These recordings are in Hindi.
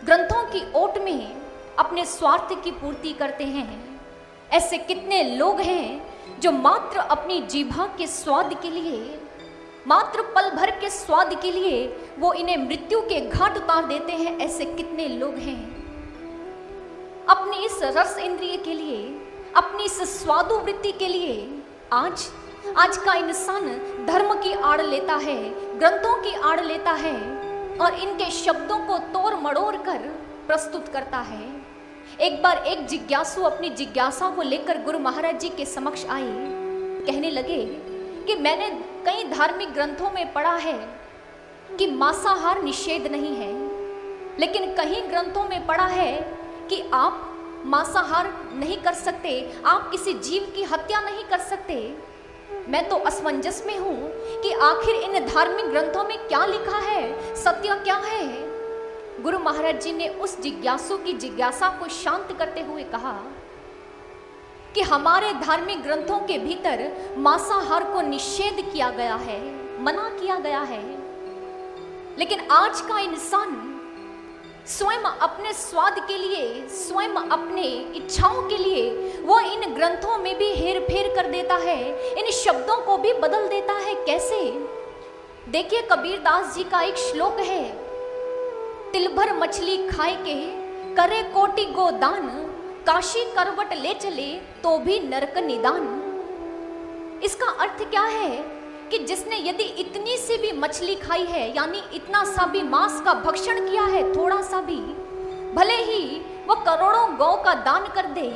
ग्रंथों की ओट में अपने स्वार्थ की पूर्ति करते हैं। ऐसे कितने लोग हैं जो मात्र अपनी जीभा के स्वाद के लिए, मात्र पल भर के स्वाद के लिए वो इन्हें मृत्यु के घाट उतार देते हैं। ऐसे कितने लोग हैं अपनी इस रस इंद्रिय के लिए, अपनी इस स्वादु वृत्ति के लिए आज का इंसान धर्म की आड़ लेता है, ग्रंथों की आड़ लेता है और इनके शब्दों को तोड़ मड़ोड़ कर प्रस्तुत करता है। एक बार एक जिज्ञासु अपनी जिज्ञासा को लेकर गुरु महाराज जी के समक्ष आए। कहने लगे कि मैंने कई धार्मिक ग्रंथों में पढ़ा है कि मांसाहार निषेध नहीं है, लेकिन कहीं ग्रंथों में पढ़ा है कि आप मांसाहार नहीं कर सकते, आप किसी जीव की हत्या नहीं कर सकते। मैं तो असमंजस में हूं कि आखिर इन धार्मिक ग्रंथों में क्या लिखा है, सत्य क्या है। गुरु महाराज जी ने उस जिज्ञासु की जिज्ञासा को शांत करते हुए कहा कि हमारे धार्मिक ग्रंथों के भीतर मांसाहार को निषेध किया गया है, मना किया गया है, लेकिन आज का इंसान स्वयं अपने स्वाद के लिए, स्वयं अपने इच्छाओं के लिए वो इन ग्रंथों में भी हेर फेर कर देता है, इन शब्दों को भी बदल देता है। कैसे? देखिए, कबीरदास जी का एक श्लोक है, तिल भर मछली खाए के करे कोटि गोदान, काशी करवट ले चले तो भी नरक निदान। इसका अर्थ क्या है कि जिसने यदि इतनी सी भी मछली खाई है, यानी इतना सा भी मांस का भक्षण किया है, थोड़ा सा भी, भले ही वो करोड़ों गौ का दान कर दे,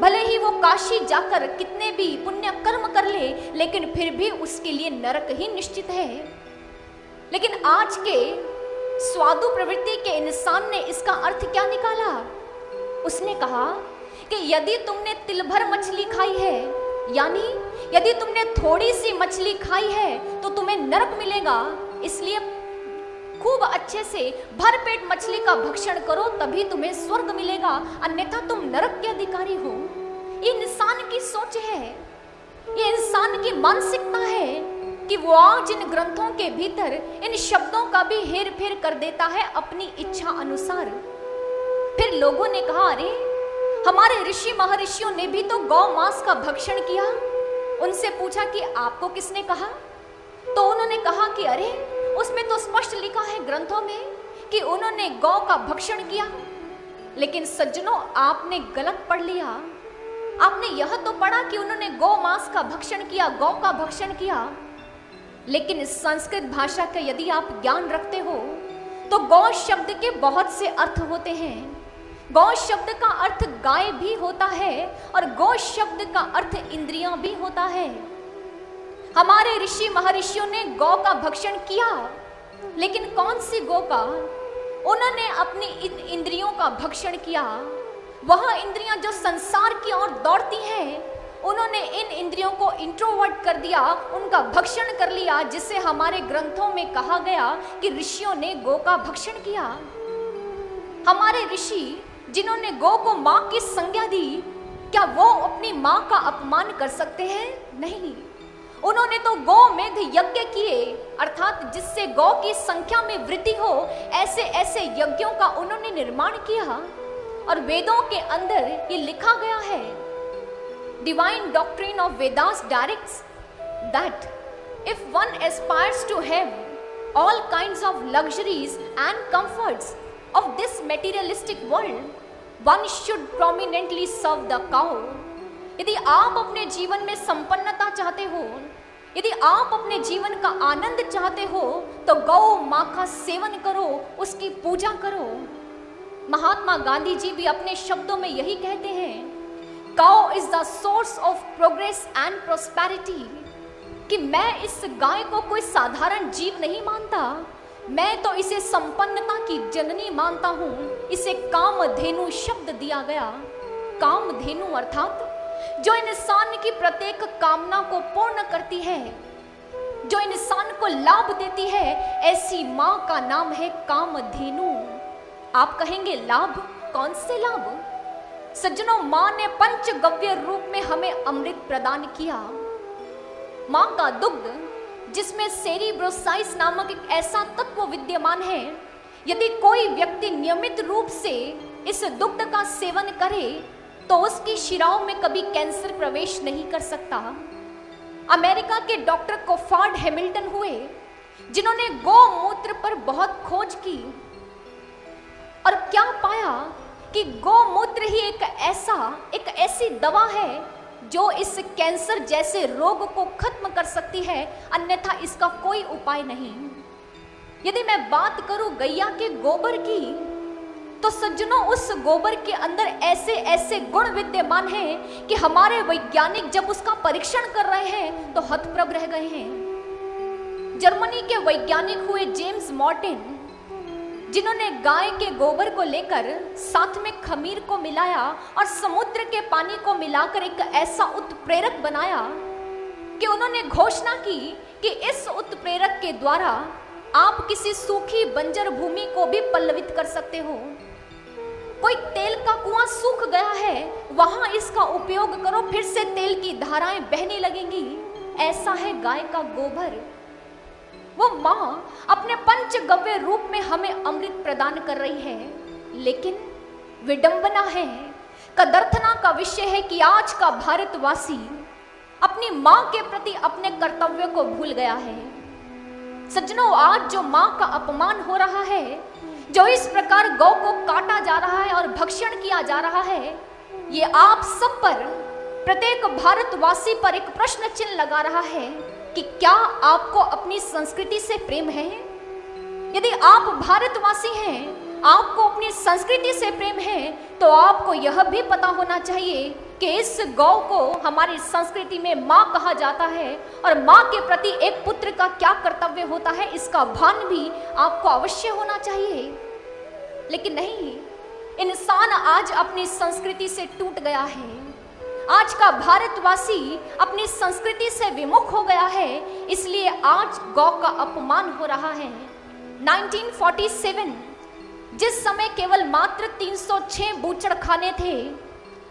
भले ही वो काशी जाकर कितने भी पुण्य कर्म कर ले, लेकिन फिर भी उसके लिए नरक ही निश्चित है। लेकिन आज के स्वादु प्रवृत्ति के इंसान ने इसका अर्थ क्या निकाला? उसने कहा कि यदि तुमने तिल भर मछली खाई है, यानी यदि तुमने थोड़ी सी मछली खाई है तो तुम्हें नरक मिलेगा, इसलिए खूब अच्छे से भरपेट मछली का भक्षण करो, तभी तुम्हें स्वर्ग मिलेगा, अन्यथा तुम नरक के अधिकारी हो। ये इंसान की सोच है, ये इंसान की मानसिकता है कि वो आज इन ग्रंथों के भीतर इन शब्दों का भी हेर फेर कर देता है अपनी इच्छा अनुसार। फिर लोगों ने कहा, अरे हमारे ऋषि महर्षियों ने भी तो गौ मांस का भक्षण किया। उनसे पूछा कि आपको किसने कहा? तो उन्होंने कहा कि अरे उसमें तो स्पष्ट लिखा है ग्रंथों में कि उन्होंने गौ का भक्षण किया। लेकिन सज्जनों, आपने गलत पढ़ लिया। आपने यह तो पढ़ा कि उन्होंने गौ मांस का भक्षण किया, गौ का भक्षण किया, लेकिन संस्कृत भाषा का यदि आप ज्ञान रखते हो तो गौ शब्द के बहुत से अर्थ होते हैं। गौ शब्द का अर्थ गाय भी होता है और गौ शब्द का अर्थ इंद्रियां भी होता है। हमारे ऋषि महर्षियों ने गौ का भक्षण किया, लेकिन कौन सी गौ का? उन्होंने अपनी इन इंद्रियों का भक्षण किया। वह इंद्रियां जो संसार की ओर दौड़ती हैं, उन्होंने इन इंद्रियों को इंट्रोवर्ट कर दिया, उनका भक्षण कर लिया, जिसे हमारे ग्रंथों में कहा गया कि ऋषियों ने गौ का भक्षण किया। हमारे ऋषि जिन्होंने गौ को मां की संज्ञा दी, क्या वो अपनी मां का अपमान कर सकते हैं? नहीं। उन्होंने तो गौ मेध यज्ञ किए, अर्थात जिससे गौ की संख्या में वृद्धि हो, ऐसे ऐसे यज्ञों का उन्होंने निर्माण किया। और वेदों के अंदर ये लिखा गया है, divine doctrine of Vedas directs that if one aspires to have all kinds of luxuries and comforts of this materialistic world, one should prominently serve the cow. यदि आप अपने जीवन में संपन्नता चाहते हो, यदि आप अपने जीवन का आनंद चाहते हो, तो गौ मां का सेवन करो, उसकी पूजा करो। महात्मा गांधी जी भी अपने शब्दों में यही कहते हैं, cow is the source of progress and prosperity, कि मैं इस गाय को कोई साधारण जीव नहीं मानता, मैं तो इसे संपन्नता की जननी मानता हूं। इसे कामधेनु शब्द दिया गया। कामधेनु अर्थात जो इंसान की प्रत्येक कामना को पूर्ण करती है, जो इंसान को लाभ देती है, ऐसी मां का नाम है कामधेनु। आप कहेंगे लाभ? कौन से लाभ? सज्जनों, मां ने पंचगव्य रूप में हमें अमृत प्रदान किया। मां का दुग्ध, जिसमें सेरिब्रोसाइस नामक एक ऐसा तत्व विद्यमान है, यदि कोई व्यक्ति नियमित रूप से इस दुग्ध का सेवन करे तो उसकी शिराओं में कभी कैंसर प्रवेश नहीं कर सकता। अमेरिका के डॉक्टर कोफार्ड हैमिल्टन हुए जिन्होंने गौमूत्र पर बहुत खोज की और क्या पाया कि गौमूत्र ही एक ऐसी दवा है जो इस कैंसर जैसे रोग को खत्म कर सकती है, अन्यथा इसका कोई उपाय नहीं। यदि मैं बात करूं गैया के गोबर की, तो सज्जनों उस गोबर के अंदर ऐसे ऐसे गुण विद्यमान हैं कि हमारे वैज्ञानिक जब उसका परीक्षण कर रहे हैं तो हतप्रभ रह गए हैं। जर्मनी के वैज्ञानिक हुए जेम्स मार्टिन, जिन्होंने गाय के गोबर को लेकर साथ में खमीर को मिलाया और समुद्र के पानी को मिलाकर एक ऐसा उत्प्रेरक बनाया कि उन्होंने घोषणा की कि इस उत्प्रेरक के द्वारा आप किसी सूखी बंजर भूमि को भी पल्लवित कर सकते हो। कोई तेल का कुआं सूख गया है, वहां इसका उपयोग करो, फिर से तेल की धाराएं बहने लगेंगी। ऐसा है गाय का गोबर। वो माँ अपने पंचगव्य रूप में हमें अमृत प्रदान कर रही है। लेकिन विडंबना है, कदर्थना का विषय है कि आज का भारतवासी अपनी माँ के प्रति अपने कर्तव्य को भूल गया है। सज्जनों, आज जो माँ का अपमान हो रहा है, जो इस प्रकार गौ को काटा जा रहा है और भक्षण किया जा रहा है, ये आप सब पर, प्रत्येक भारतवासी पर एक प्रश्न चिन्ह लगा रहा है कि क्या आपको अपनी संस्कृति से प्रेम है? यदि आप भारतवासी हैं, आपको अपनी संस्कृति से प्रेम है, तो आपको यह भी पता होना चाहिए कि इस गौ को हमारी संस्कृति में माँ कहा जाता है और माँ के प्रति एक पुत्र का क्या कर्तव्य होता है, इसका भान भी आपको अवश्य होना चाहिए। लेकिन नहीं, इंसान आज अपनी संस्कृति से टूट गया है। आज का भारतवासी अपनी संस्कृति से विमुख हो गया है, इसलिए आज गौ का अपमान हो रहा है। 1947 जिस समय केवल मात्र 306 बूचड़खाने थे,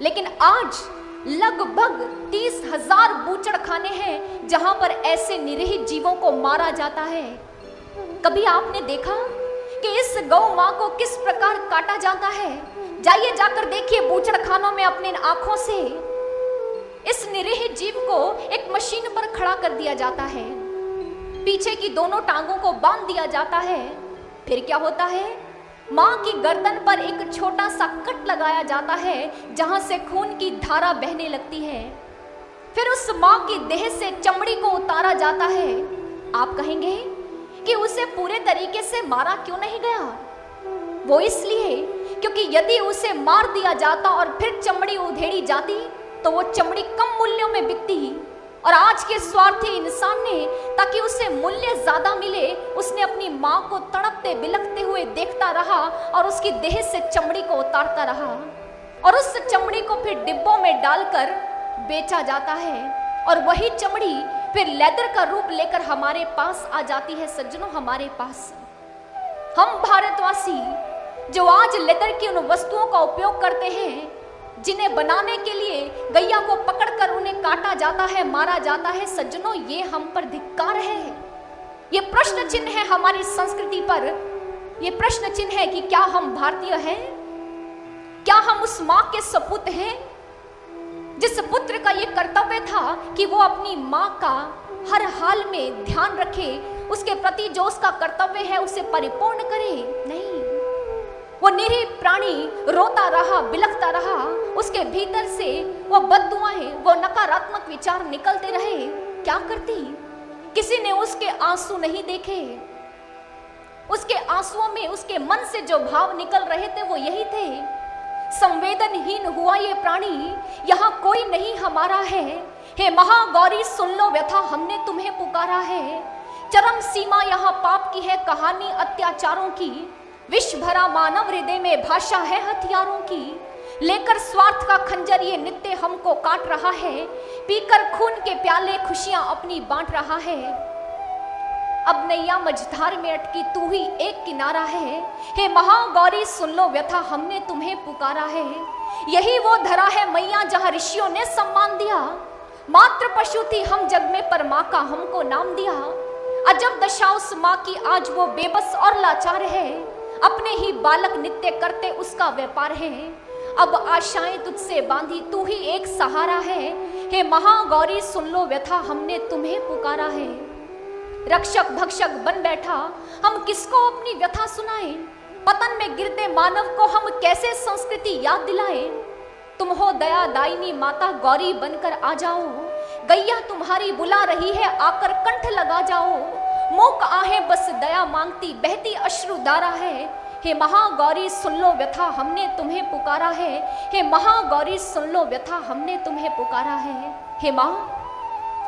लेकिन आज लगभग 30,000 बूचड़खाने हैं जहां पर ऐसे निरीह जीवों को मारा जाता है। कभी आपने देखा कि इस गौ माँ को किस प्रकार काटा जाता है? जाइए, जाकर देखिए बूचड़खानों में अपने आंखों से। इस निरीह जीव को एक मशीन पर खड़ा कर दिया जाता है, पीछे की दोनों टांगों को बांध दिया जाता है। फिर क्या होता है? माँ की गर्दन पर एक छोटा सा कट लगाया जाता है जहां से खून की धारा बहने लगती है। फिर उस माँ की देह से चमड़ी को उतारा जाता है। आप कहेंगे कि उसे पूरे तरीके से मारा क्यों नहीं गया? वो इसलिए क्योंकि यदि उसे मार दिया जाता और फिर चमड़ी उधेड़ी जाती तो वो चमड़ी कम मूल्यों में बिकती, और आज के स्वार्थी इंसान ने, ताकि उसे मूल्य ज्यादा मिले, उसने अपनी माँ को तड़पते बिलखते हुए देखता रहा और उसकी देह से चमड़ी को उतारता रहा, और उस चमड़ी को फिर डिब्बों में डालकर बेचा जाता है, और वही चमड़ी फिर लेदर का रूप लेकर हमारे पास आ जाती है। सज्जनों, हमारे पास हम भारतवासी जो आज लेदर की उन वस्तुओं का उपयोग करते हैं जिन्हें बनाने के लिए गैया को पकड़कर उन्हें काटा जाता है, मारा जाता है, सज्जनों ये हम पर धिक्कार है। ये प्रश्न चिन्ह है हमारी संस्कृति पर। ये प्रश्न चिन्ह है कि क्या हम भारतीय हैं? क्या हम उस माँ के सपूत हैं जिस पुत्र का ये कर्तव्य था कि वो अपनी माँ का हर हाल में ध्यान रखे, उसके प्रति जो उसका कर्तव्य है उसे परिपूर्ण करे? नहीं, वो निरीह प्राणी रोता रहा, बिलखता रहा, उसके भीतर से वो बद्दुआएं, वो नकारात्मक विचार निकलते रहे। क्या करती? किसी ने उसके आंसू नहीं देखे। उसके आंसुओं में, उसके मन से जो भाव निकल रहे थे वो यही थे, संवेदनहीन हुआ ये प्राणी, यहाँ कोई नहीं हमारा है। हे महागौरी सुन लो व्यथा, हमने तुम्हें पुकारा है। चरम सीमा यहाँ पाप की है, कहानी अत्याचारों की। विष भरा मानव हृदय में भाषा है हथियारों की। लेकर स्वार्थ का खंजर ये नित्य हमको काट रहा है। पीकर खून के प्याले खुशियां अपनी बांट रहा है। अब नैया मझधार में अटकी तू ही एक किनारा है। हे महागौरी सुन लो व्यथा, हमने तुम्हें पुकारा है। यही वो धरा है मैया जहाँ ऋषियों ने सम्मान दिया। मात्र पशु थी हम जग में, पर माँ का हमको नाम दिया। अजब दशा उस माँ की, आज वो बेबस और लाचार है। अपने ही बालक नित्य करते उसका व्यापार है। अब आशाएं तुझसे बांधी, तू ही एक सहारा है। हे महागौरी सुन लो व्यथा, हमने तुम्हें पुकारा है। रक्षक भक्षक बन बैठा, हम किसको अपनी व्यथा सुनाएं? पतन में गिरते मानव को हम कैसे संस्कृति याद दिलाएं? तुम हो दया दायिनी माता, गौरी बनकर आ जाओ। गैया तुम्हारी बुला रही है, आकर कंठ लगा जाओ। मूक आहें बस दया मांगती, बहती अश्रुधारा है। हे महागौरी सुन लो व्यथा, हमने तुम्हें पुकारा है। हे महागौरी सुन लो व्यथा, हमने तुम्हें पुकारा है। हे माँ,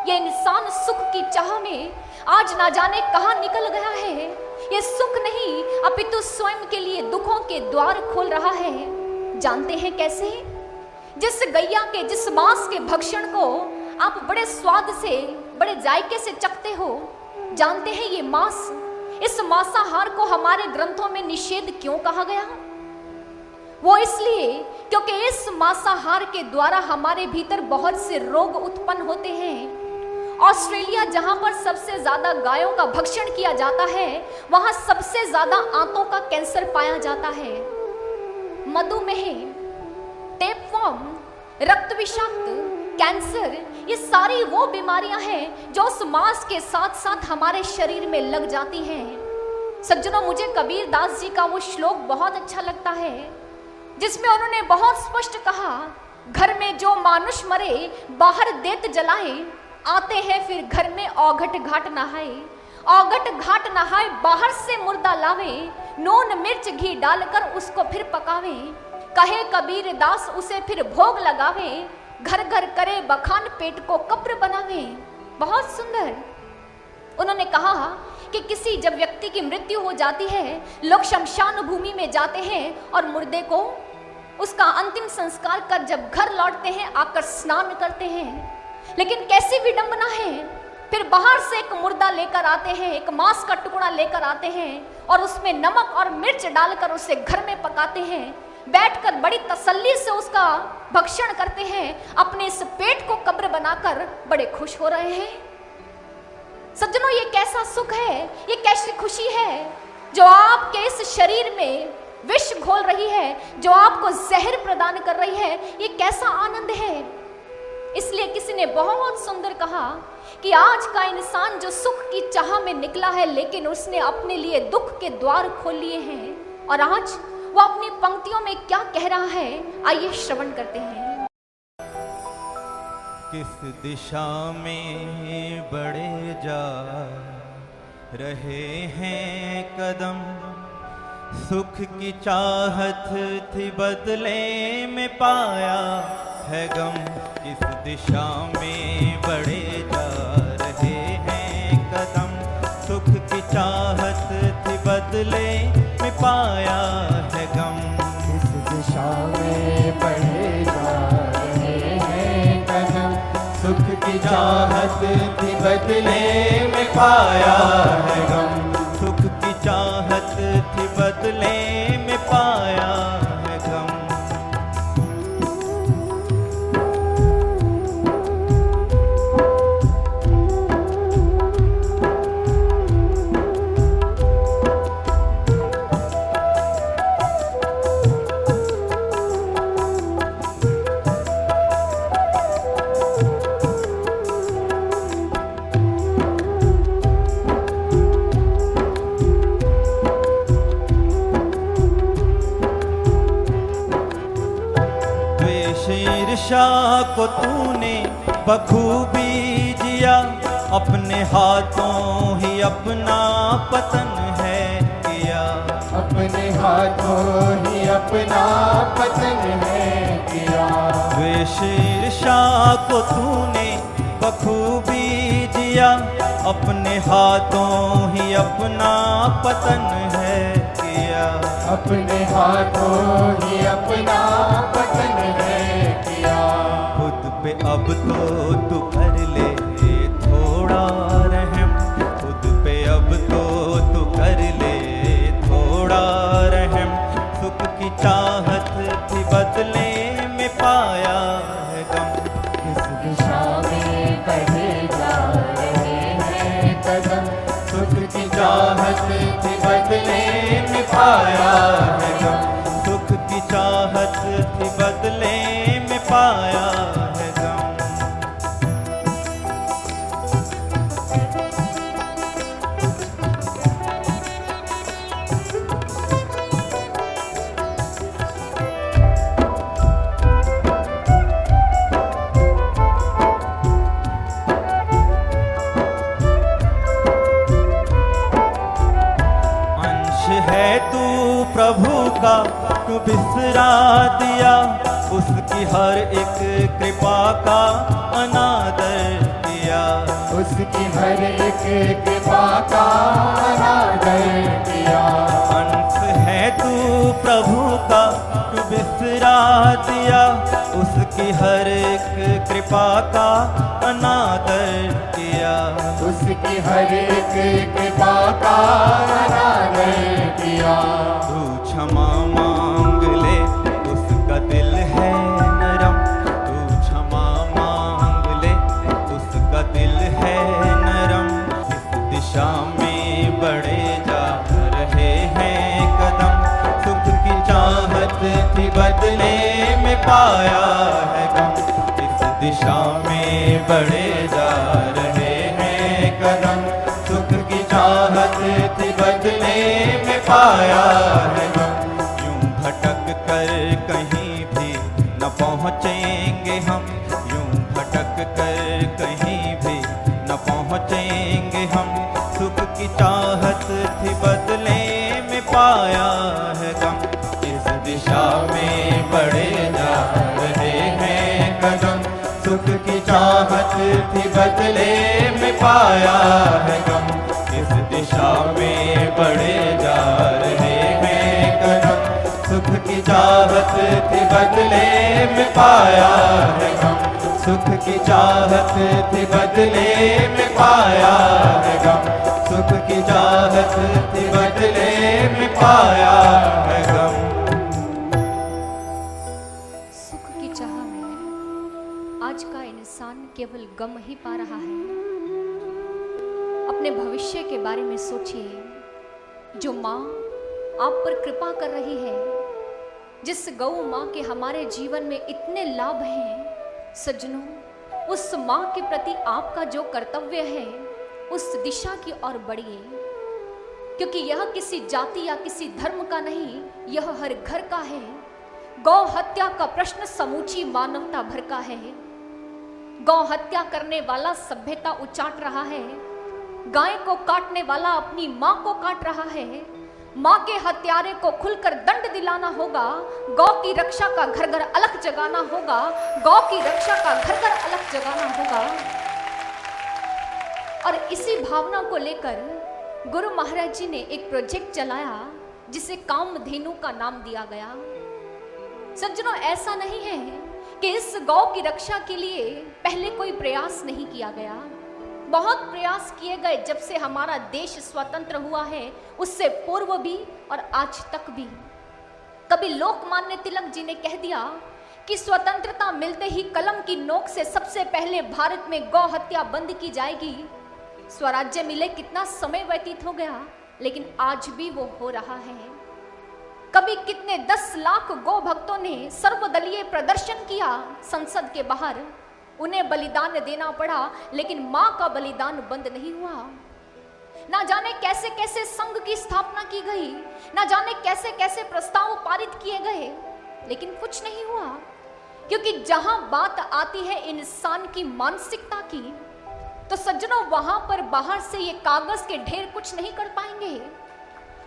ये इंसान सुख की चाह में आज ना जाने कहां निकल गया है। ये सुख नहीं अपितु स्वयं के लिए दुखों के द्वार खोल रहा है। जानते हैं कैसे? जिस गैया के, जिस मांस के भक्षण को आप बड़े स्वाद से, बड़े जायके से चखते हो, जानते हैं ये मांस, इस मांसाहार को हमारे ग्रंथों में निषेध क्यों कहा गया? वो इसलिए क्योंकि इस मांसाहार के द्वारा हमारे भीतर बहुत से रोग उत्पन्न होते हैं। ऑस्ट्रेलिया, जहां पर सबसे ज्यादा गायों का भक्षण किया जाता है, वहां सबसे ज्यादा आंतों का कैंसर पाया जाता है। मधुमेह, टेपवर्म, रक्त विषाक्त, कैंसर, ये सारी वो बीमारियां हैं जो उस मांस के साथ साथ हमारे शरीर में लग जाती हैं। सज्जनों, मुझे कबीर दास जी का वो श्लोक बहुत अच्छा लगता है जिसमें उन्होंने बहुत स्पष्ट कहा, घर में जो मानुष मरे बाहर देत जलाए, आते हैं फिर घर में औघट घाट नहाए। औघट घाट नहाए, बाहर से मुर्दा लावे, नून मिर्च घी डालकर उसको फिर पकावे। कहे कबीर दास उसे फिर भोग लगावे, घर घर करे बखान पेट को कब्र बनावे। बहुत सुंदर। उन्होंने कहा कि किसी जब व्यक्ति की मृत्यु हो जाती है, लोग शमशान भूमि में जाते हैं और मुर्दे को, उसका अंतिम संस्कार कर जब घर लौटते हैं, आकर स्नान करते हैं। लेकिन कैसी विडंबना है, फिर बाहर से एक मुर्दा लेकर आते हैं, एक मांस का टुकड़ा लेकर आते हैं और उसमें नमक और मिर्च डालकर उसे घर में पकाते हैं। बैठकर बड़ी तसल्ली से उसका भक्षण करते हैं, अपने इस पेट को कब्र बनाकर बड़े खुश हो रहे हैं। सज्जनों, ये कैसा सुख है, ये कैसी खुशी है जो आपके इस शरीर में विष घोल रही है, जो आपको जहर प्रदान कर रही है। ये कैसा आनंद है। इसलिए किसी ने बहुत सुंदर कहा कि आज का इंसान जो सुख की चाह में निकला है, लेकिन उसने अपने लिए दुख के द्वार खोल लिए हैं। और आज वो अपनी पंक्तियों में क्या कह रहा है, आइए श्रवण करते हैं। किस दिशा में बढ़े जा रहे हैं कदम, सुख की चाहत थी बदले में पाया है गम। किस दिशा में बढ़े जा रहे हैं कदम, सुख की चाहत थी बदले में पाया है गम। किस दिशा में बढ़े जा रहे हैं कदम, सुख की चाहत थी बदले में पाया है गम। सुख की चाहत थी बदले में पाया है गम। ईर्ष्या को तूने बखूबी जिया, अपने हाथों ही अपना पतन है किया। अपने हाथों ही अपना पतन है किया। द्वेष ईर्ष्या को तूने बखूबी जिया, अपने हाथों ही अपना पतन है किया। अपने हाथों ही अपना पतन है किया। खुद पे अब तो तू कर ले थोड़ा रहम, खुद पे अब तो तू कर ले थोड़ा रहम। सुख की चाहत थी बदले में पाया है गम। किस दिशा में बढ़े जा रहे हैं कदम, सुख की चाहत थी बदले में पाया चाहत थी बदले में पाया है गम। प्रभु का तू बिसरा दिया, उसकी हर एक कृपा का अनादर किया। उसकी हर एक कृपा का अनादर किया। अंश है तू प्रभु का तू बिसरा दिया, उसकी हर एक कृपा का अनादर किया। उसकी हर एक कृपा का अनादर किया। तू क्षमा मांग ले, उसका दिल है नरम। तू क्षमा मांग ले, उसका दिल है नरम। इस दिशा में बढ़े जा रहे हैं कदम, सुख की चाहत थी बदले में पाया है गम। इस दिशा में बढ़े जा रहे हैं कदम, सुख की चाहत थी बदले में पाया है गम। यूं भटक कर कहीं भी न पहुँचेंगे हम, यूं भटक कर कहीं भी न पहुँचेंगे हम। सुख की चाहत थी बदले में पाया है गम। इस दिशा में बढ़े जा रहे हैं कदम, सुख की चाहत थी बदले में पाया है गम। इस दिशा में बढ़े जा रहे हैं कदम, सुख की चाहत थी बदले में पाया है गम। सुख की चाहत थी बदले में पाया है गम। सुख की चाहत थी बदले में पाया है गम। सुख की चाह में आज का इंसान केवल गम ही पा रहा है। अपने भविष्य के बारे में सोचिए। जो माँ आप पर कृपा कर रही है, जिस गौ माँ के हमारे जीवन में इतने लाभ हैं, सज्जनों, उस माँ के प्रति आपका जो कर्तव्य है उस दिशा की ओर बढ़िए, क्योंकि यह किसी जाति या किसी धर्म का नहीं, यह हर घर का है। गौ हत्या का प्रश्न समूची मानवता भर का है। गौ हत्या करने वाला सभ्यता उचाट रहा है, गाय को काटने वाला अपनी माँ को काट रहा है। माँ के हत्यारे को खुलकर दंड दिलाना होगा। गौ की रक्षा का घर घर अलग जगाना होगा। गौ की रक्षा का घर घर अलग जगाना होगा। और इसी भावना को लेकर गुरु महाराज जी ने एक प्रोजेक्ट चलाया जिसे कामधेनु का नाम दिया गया। सज्जनों, ऐसा नहीं है कि इस गौ की रक्षा के लिए पहले कोई प्रयास नहीं किया गया। बहुत प्रयास किए गए जब से हमारा देश स्वतंत्र हुआ है, उससे पूर्व भी और आज तक भी। कभी लोकमान्य तिलक जी ने कह दिया कि स्वतंत्रता मिलते ही कलम की नोक से सबसे पहले भारत में गौ हत्या बंद की जाएगी। स्वराज्य मिले कितना समय व्यतीत हो गया, लेकिन आज भी वो हो रहा है। कभी कितने 10 लाख गौ भक्तों ने सर्वदलीय प्रदर्शन किया संसद के बाहर, उन्हें बलिदान देना पड़ा, लेकिन मां का बलिदान बंद नहीं हुआ। ना जाने कैसे कैसे संघ की स्थापना की गई, ना जाने कैसे कैसे प्रस्ताव पारित किए गए, लेकिन कुछ नहीं हुआ। क्योंकि जहां बात आती है इंसान की मानसिकता की, तो सज्जनों वहां पर बाहर से ये कागज के ढेर कुछ नहीं कर पाएंगे।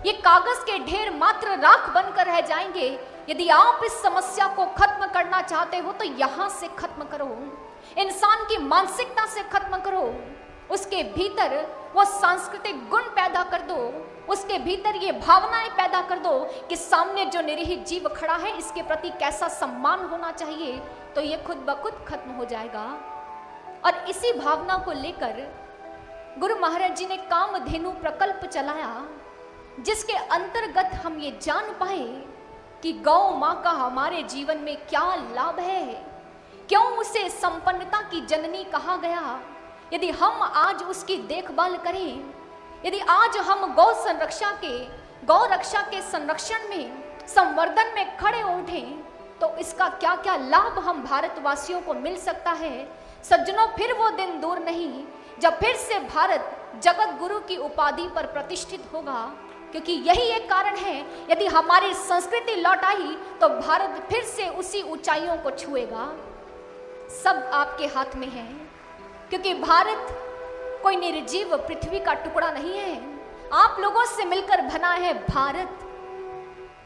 ये कागज के ढेर मात्र राख बनकर रह जाएंगे। यदि आप इस समस्या को खत्म करना चाहते हो तो यहां से खत्म करो, इंसान की मानसिकता से खत्म करो। उसके भीतर वो सांस्कृतिक गुण पैदा कर दो, उसके भीतर ये भावनाएं पैदा कर दो कि सामने जो निरीह जीव खड़ा है इसके प्रति कैसा सम्मान होना चाहिए, तो ये खुद ब खुद खत्म हो जाएगा। और इसी भावना को लेकर गुरु महाराज जी ने कामधेनु प्रकल्प चलाया, जिसके अंतर्गत हम ये जान पाए कि गौ माँ का हमारे जीवन में क्या लाभ है, क्यों उसे संपन्नता की जननी कहा गया। यदि हम आज उसकी देखभाल करें, यदि आज हम गौ रक्षा के संरक्षण में संवर्धन में खड़े उठें तो इसका क्या क्या लाभ हम भारतवासियों को मिल सकता है। सज्जनों, फिर वो दिन दूर नहीं जब फिर से भारत जगत गुरु की उपाधि पर प्रतिष्ठित होगा, क्योंकि यही एक कारण है, यदि हमारी संस्कृति लौट आई तो भारत फिर से उसी ऊंचाइयों को छुएगा। सब आपके हाथ में है, क्योंकि भारत कोई निर्जीव पृथ्वी का टुकड़ा नहीं है, आप लोगों से मिलकर बना है भारत।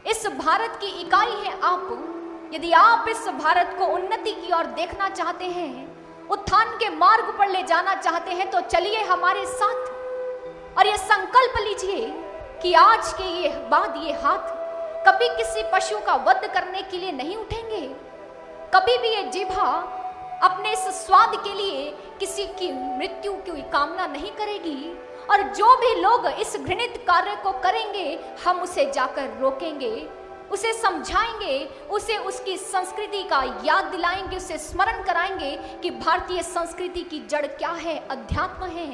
इस भारत की इकाई है आप। यदि आप इस भारत को उन्नति की ओर देखना चाहते हैं, उत्थान के मार्ग पर ले जाना चाहते हैं, तो चलिए हमारे साथ और ये संकल्प लीजिए कि आज के ये बाद ये हाथ कभी किसी पशु का वध करने के लिए नहीं उठेंगे, कभी भी ये जिह्वा अपने इस स्वाद के लिए किसी की मृत्यु की कामना नहीं करेगी, और जो भी लोग इस घृणित कार्य को करेंगे हम उसे जाकर रोकेंगे, उसे समझाएंगे, उसे उसकी संस्कृति का याद दिलाएंगे, उसे स्मरण कराएंगे कि भारतीय संस्कृति की जड़ क्या है, अध्यात्म है।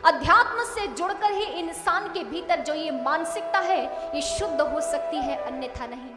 अध्यात्म से जुड़कर ही इंसान के भीतर जो ये मानसिकता है ये शुद्ध हो सकती है, अन्यथा नहीं।